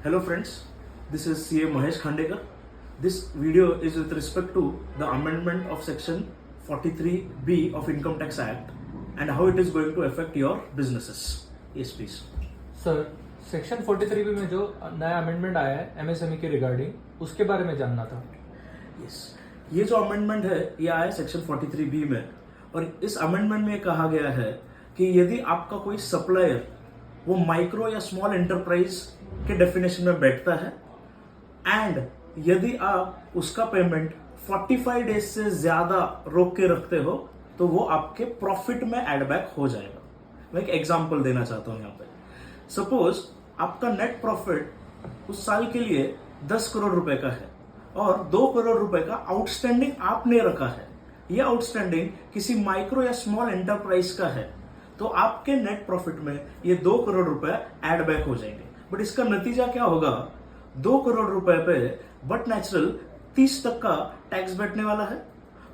Hello friends, this is CA Mahesh Khandekar. This video is with respect to the amendment of section 43B of Income Tax Act and how it is going to affect your businesses. Yes please. Sir section 43B में जो नया amendment आया है MSME के regarding उसके बारे में जानना था। Yes. ये जो अमेंडमेंट है ये आया सेक्शन 43B में और इस अमेंडमेंट में कहा गया है कि यदि आपका कोई सप्लायर वो माइक्रो या स्मॉल एंटरप्राइज के डेफिनेशन में बैठता है एंड यदि आप उसका पेमेंट 45 डेज से ज्यादा रोक के रखते हो तो वो आपके प्रॉफिट में एड बैक हो जाएगा। मैं एक एग्जांपल देना चाहता हूं यहाँ पे। सपोज आपका नेट प्रॉफिट उस साल के लिए 10 करोड़ रुपए का है और 2 करोड़ रुपए का आउटस्टैंडिंग आपने रखा है। ये आउटस्टैंडिंग किसी माइक्रो या स्मॉल एंटरप्राइज का है तो आपके नेट प्रॉफिट में ये 2 करोड़ रुपए ऐड बैक हो जाएंगे। बट इसका नतीजा क्या होगा? 2 करोड़ रुपए पे बट नेचुरल 30% का टैक्स बैठने वाला है।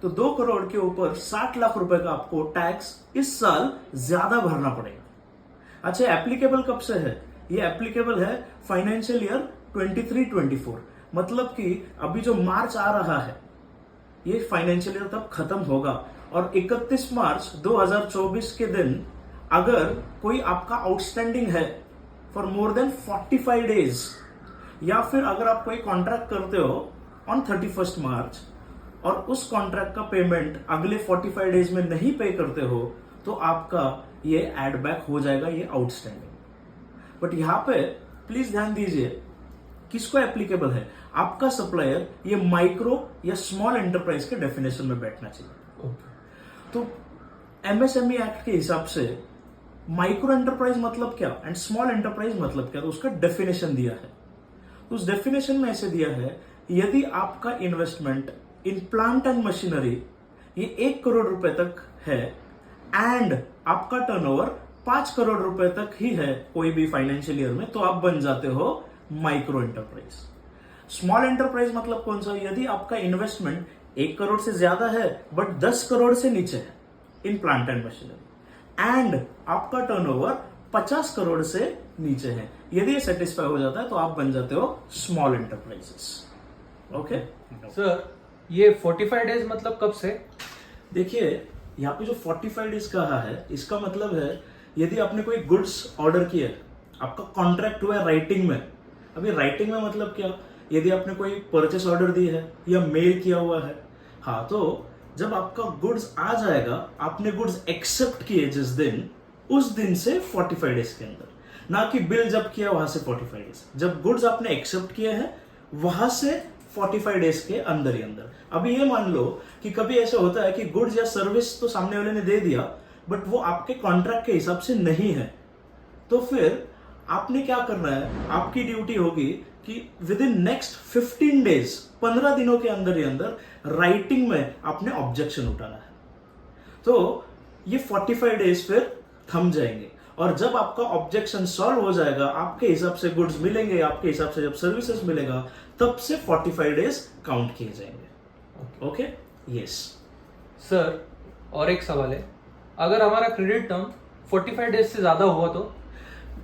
तो 2 करोड़ के ऊपर 60 लाख रुपए का आपको टैक्स इस साल ज्यादा भरना पड़ेगा। अच्छा, एप्लीकेबल कब से है? ये एप्लीकेबल है फाइनेंशियल ईयर 23-24, मतलब कि अभी जो मार्च आ रहा है ये फाइनेंशियल ईयर तब खत्म होगा और 31 मार्च 2024 के दिन अगर कोई आपका आउटस्टैंडिंग है फॉर मोर देन 45 डेज या फिर अगर आप कोई कॉन्ट्रैक्ट करते हो ऑन 31 मार्च और उस कॉन्ट्रैक्ट का पेमेंट अगले 45 डेज में नहीं पे करते हो तो आपका ये एड बैक हो जाएगा, ये आउटस्टैंडिंग। बट यहां पे प्लीज ध्यान दीजिए किसको एप्लीकेबल है? आपका सप्लायर ये माइक्रो या स्मॉल एंटरप्राइज के डेफिनेशन में बैठना चाहिए। तो एमएसएमई एक्ट के हिसाब से माइक्रो एंटरप्राइज मतलब क्या एंड स्मॉल एंटरप्राइज मतलब क्या, तो उसका डेफिनेशन दिया है। तो उस डेफिनेशन में ऐसे दिया है, यदि आपका investment in plant and machinery ये 1 करोड़ रुपए तक है एंड आपका टर्नओवर 5 करोड़ रुपए तक ही है कोई भी फाइनेंशियल ईयर में, तो आप बन जाते हो माइक्रो एंटरप्राइज। स्मॉल एंटरप्राइज मतलब कौन सा? यदि आपका इन्वेस्टमेंट 1 करोड़ से ज्यादा है बट 10 करोड़ से नीचे है in plant and machinery and आपका टर्नओवर 50 करोड़ से नीचे है, यदि ये सेटिस्फाई हो जाता है तो आप बन जाते हो स्मॉल एंटरप्राइजेस। ओके सर ये 45 डेज मतलब कब से? देखिए यहाँ पे जो 45 डेज कहा है इसका मतलब है यदि आपने कोई गुड्स ऑर्डर किया है, आपका कॉन्ट्रैक्ट हुआ है राइटिंग में। अभी राइटिंग में मतलब क्या? यदि आपने कोई परचेस ऑर्डर दी है या मेल किया हुआ है, हाँ, तो जब आपका गुड्स आ जाएगा, आपने गुड्स एक्सेप्ट किए जिस दिन, उस दिन से 45 डेज के अंदर, ना कि बिल जब किया वहां से 45 डेज, जब गुड्स आपने एक्सेप्ट किए हैं वहां से 45 डेज के अंदर ही अंदर। अभी ये मान लो कि कभी ऐसा होता है कि गुड्स या सर्विस तो सामने वाले ने दे दिया बट वो आपके कॉन्ट्रैक्ट के हिसाब से नहीं है, तो फिर आपने क्या करना है? आपकी ड्यूटी होगी कि विद इन नेक्स्ट 15 डेज, 15 दिनों के अंदर ही अंदर राइटिंग में आपने ऑब्जेक्शन उठाना है। तो ये 45 डेज फिर थम जाएंगे और जब आपका ऑब्जेक्शन सॉल्व हो जाएगा, आपके हिसाब से गुड्स मिलेंगे, आपके हिसाब से जब सर्विसेज मिलेगा, तब से 45 डेज काउंट किए जाएंगे। ओके, यस सर और एक सवाल है, अगर हमारा क्रेडिट टर्म 45 डेज से ज्यादा हुआ तो?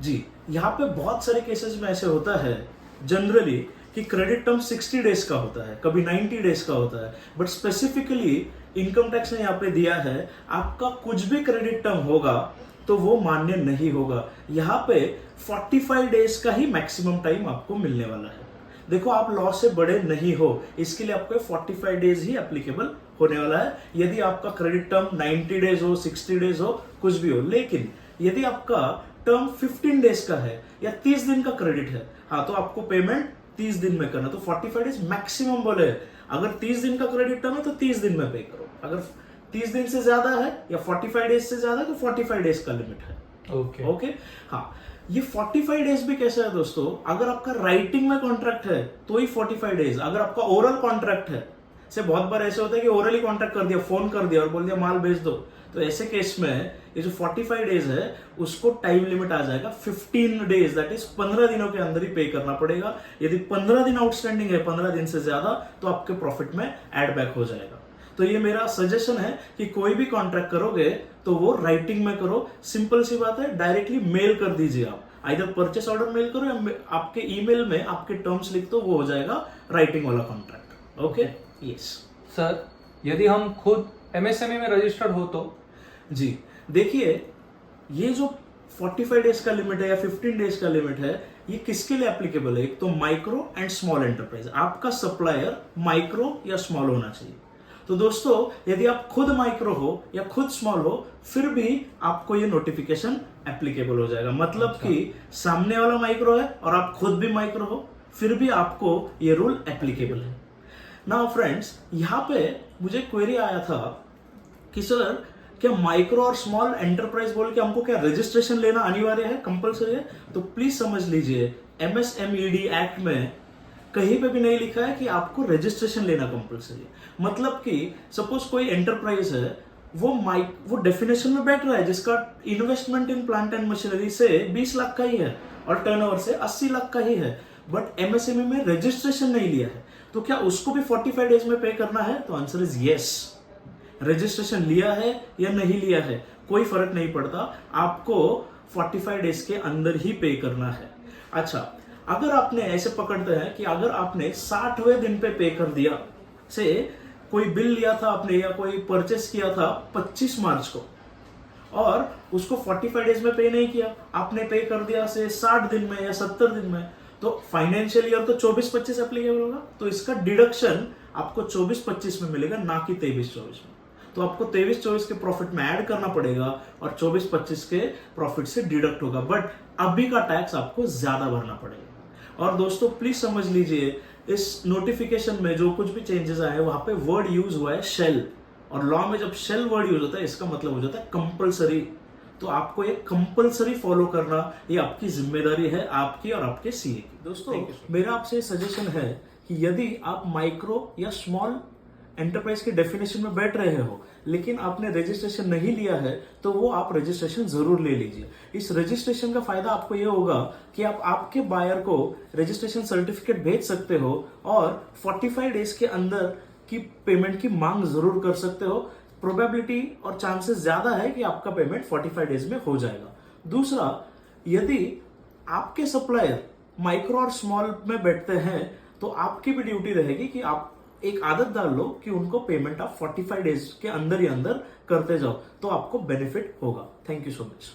जी, यहाँ पे बहुत सारे केसेस में ऐसे होता है जनरली कि क्रेडिट टर्म 60 डेज का होता है, कभी 90 डेज का होता है, बट स्पेसिफिकली इनकम टैक्स ने यहाँ पे दिया है आपका कुछ भी क्रेडिट टर्म होगा तो वो मान्य नहीं होगा। यहाँ पे 45 डेज का ही मैक्सिमम टाइम आपको मिलने वाला है। देखो, आप लॉ से बड़े नहीं हो, इसके लिए आपको 45 डेज ही एप्लीकेबल होने वाला है, यदि आपका क्रेडिट टर्म 90 डेज हो, 60 डेज हो, कुछ भी हो। लेकिन यदि आपका टर्म 15 डेज का है या 30 दिन का क्रेडिट है, हाँ, तो आपको पेमेंट 30 दिन में करना। तो 45 डेज मैक्सिमम बोले, अगर 30 दिन का क्रेडिट टर्म है तो 30 दिन में पे करो, अगर 30 दिन से ज्यादा है या 45 डेज से ज्यादा है तो 45 डेज का लिमिट है। ओके, हाँ। ये 45 डेज भी कैसा है दोस्तों? अगर आपका राइटिंग में कॉन्ट्रैक्ट है तो ही 45 डेज, अगर आपका ओरल कॉन्ट्रैक्ट है, से बहुत बार ऐसे होता है कि ओरली कॉन्ट्रैक्ट कर दिया, फोन कर दिया और बोल दिया माल भेज दो, तो ऐसे केस में ये जो 45 डेज है उसको टाइम लिमिट आ जाएगा 15 डेज, दैट इज 15 दिनों के अंदर ही पे करना पड़ेगा। यदि 15 दिन आउटस्टैंडिंग है, 15 दिन से ज्यादा, तो आपके प्रॉफिट में एड बैक हो जाएगा। तो ये मेरा सजेशन है कि कोई भी कॉन्ट्रैक्ट करोगे तो वो राइटिंग में करो। सिंपल सी बात है, डायरेक्टली मेल कर दीजिए आप। आइदर परचेस ऑर्डर मेल करो या आपके ईमेल में आपके टर्म्स लिख दो, वो हो जाएगा राइटिंग वाला कॉन्ट्रैक्ट। ओके, यस सर, यदि हम खुद एमएसएमई में रजिस्टर्ड हो तो? जी, देखिए ये जो 45 डेज का लिमिट है या 15 डेज का लिमिट है, ये किसके लिए एप्लीकेबल है? एक तो माइक्रो एंड स्मॉल एंटरप्राइज। आपका सप्लायर माइक्रो या स्मॉल होना चाहिए। तो दोस्तों, यदि आप खुद माइक्रो हो या खुद स्मॉल हो, फिर भी आपको ये नोटिफिकेशन एप्लीकेबल हो जाएगा। मतलब कि सामने वाला माइक्रो है और आप खुद भी माइक्रो हो, फिर भी आपको ये रूल एप्लीकेबल है। नाउ फ्रेंड्स, यहाँ पे मुझे क्वेरी आया था कि सर, क्या माइक्रो और स्मॉल एंटरप्राइज बोल के हमको क्या रजिस्ट्रेशन लेना अनिवार्य है, कंपलसरी है? तो प्लीज समझ लीजिए, एमएसएमईडी एक्ट में कहीं पे भी नहीं लिखा है कि आपको रजिस्ट्रेशन लेना कंपलसरी है। मतलब कि सपोज कोई एंटरप्राइज है, वो डेफिनेशन में बैठ रहा है जिसका investment in plant and machinery से 20 लाख का ही है और टर्नओवर से 80 लाख का ही है, बट एमएसएमई में रजिस्ट्रेशन नहीं लिया है, तो क्या उसको भी 45 डेज में पे करना है? तो आंसर इज यस। रजिस्ट्रेशन लिया है या नहीं लिया है, कोई फर्क नहीं पड़ता, आपको 45 डेज के अंदर ही पे करना है। अच्छा, अगर आपने ऐसे पकड़ते हैं कि अगर आपने 60वें दिन पे कर दिया, से कोई बिल लिया था आपने या कोई परचेस किया था 25 मार्च को और उसको 45 डेज में पे नहीं किया, आपने पे कर दिया से 60 दिन में या 70 दिन में, तो फाइनेंशियल ईयर तो 24-25 एप्लीकेबल होगा, तो इसका डिडक्शन आपको 24-25 में मिलेगा, ना कि 23-24 में। तो आपको 23-24 के प्रॉफिट में ऐड करना पड़ेगा और 24-25 के प्रॉफिट से डिडक्ट होगा, बट अभी का टैक्स आपको ज्यादा भरना पड़ेगा। और दोस्तों प्लीज समझ लीजिए, इस नोटिफिकेशन में जो कुछ भी चेंजेस आए वहां पे वर्ड यूज हुआ है शेल, और लॉ में जब शेल वर्ड यूज होता है इसका मतलब हो जाता है कंपलसरी। तो आपको ये कंपलसरी फॉलो करना, ये आपकी जिम्मेदारी है, आपकी और आपके सीए की। दोस्तों मेरा आपसे सजेशन है कि यदि आप माइक्रो या स्मॉल एंटरप्राइज के डेफिनेशन में बैठ रहे हो लेकिन आपने रजिस्ट्रेशन नहीं लिया है, तो वो आप रजिस्ट्रेशन जरूर ले लीजिए। इस रजिस्ट्रेशन का फायदा आपको ये होगा कि आप आपके बायर को रजिस्ट्रेशन सर्टिफिकेट भेज सकते हो और 45 डेज के अंदर की पेमेंट की मांग जरूर कर सकते हो। प्रोबेबिलिटी और चांसेस ज्यादा है कि आपका पेमेंट 45 डेज में हो जाएगा। दूसरा, यदि आपके सप्लायर माइक्रो और स्मॉल में बैठते हैं तो आपकी भी ड्यूटी रहेगी कि आप एक आदत डाल लो कि उनको पेमेंट आप 45 डेज के अंदर ही अंदर करते जाओ, तो आपको बेनिफिट होगा। Thank you so much.